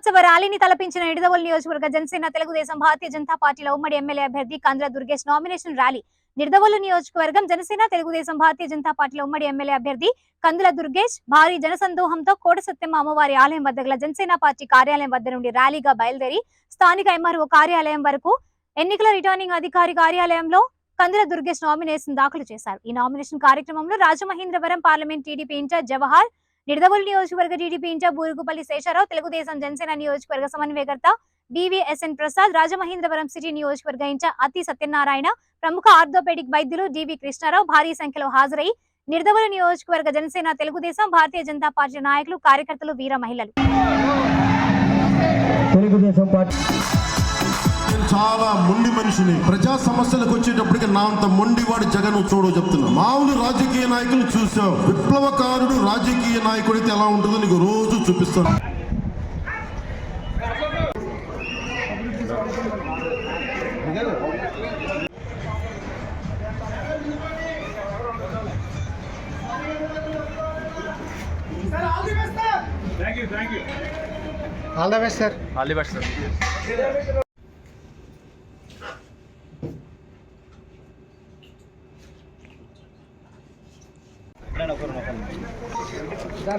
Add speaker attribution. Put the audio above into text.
Speaker 1: విజయోత్సవ ర్యాలీని తలపించిన నిడదవోలు నియోజకవర్గ జనసేన తెలుగుదేశం భారతీయ జనతా పార్టీల ఉమ్మడి ఎమ్మెల్యే అభ్యర్థి కందుల దుర్గేష్ నామినేషన్ ర్యాలీ నిడదవోలు నియోజకవర్గం జనసేన తెలుగుదేశం భారతీయ జనతా పార్టీల ఉమ్మడి ఎమ్మెల్యే అభ్యర్థి కందుల దుర్గేష్ భారీ జనసందోహంతో కోట సత్యమ్మ అమ్మవారి ఆలయం వద్ద గల జనసేన పార్టీ కార్యాలయం వద్ద నుండి ర్యాలీగా బయలుదేరి స్థానిక ఎంఆర్ఓ కార్యాలయం వరకు ఎన్నికల రిటర్నింగ్ అధికారి కార్యాలయంలో కందుల దుర్గేష్ నామినేషన్ దాఖలు చేశారు. ఈ నామినేషన్ కార్యక్రమంలో Rajamahendravaram parliament TDP incharge Jawahar, Nidadavolu నియోజకవర్గ టీడీపీ ఇన్ఛార్జ్ బూరుగుపల్లి శేషారావు, తెలుగుదేశం జనసేన నియోజకవర్గ సమన్వయకర్త బీవీఎస్ఎన్ ప్రసాద్, రాజమహేంద్రవరం సిటీ నియోజకవర్గ ఇన్ఛార్జ్ అతి సత్యనారాయణ, ప్రముఖ ఆర్థోపెడిక్ వైద్యులు డివి కృష్ణారావు భారీ సంఖ్యలో హాజరై నిడదవోలు నియోజకవర్గ జనసేన తెలుగుదేశం భారతీయ జనతా పార్టీ నాయకులు, కార్యకర్తలు, వీర మహిళలు.
Speaker 2: చాలా మొండి మనిషిని ప్రజా సమస్యలకు వచ్చేటప్పటికి నా అంత మొండివాడి జగన్ చూడో చెప్తున్నా. మామూలు రాజకీయ నాయకులు చూసావు, విప్లవకారుడు రాజకీయ నాయకుడైతే ఎలా ఉంటుందో నీకు రోజు చూపిస్తాను.
Speaker 3: All the best, sir.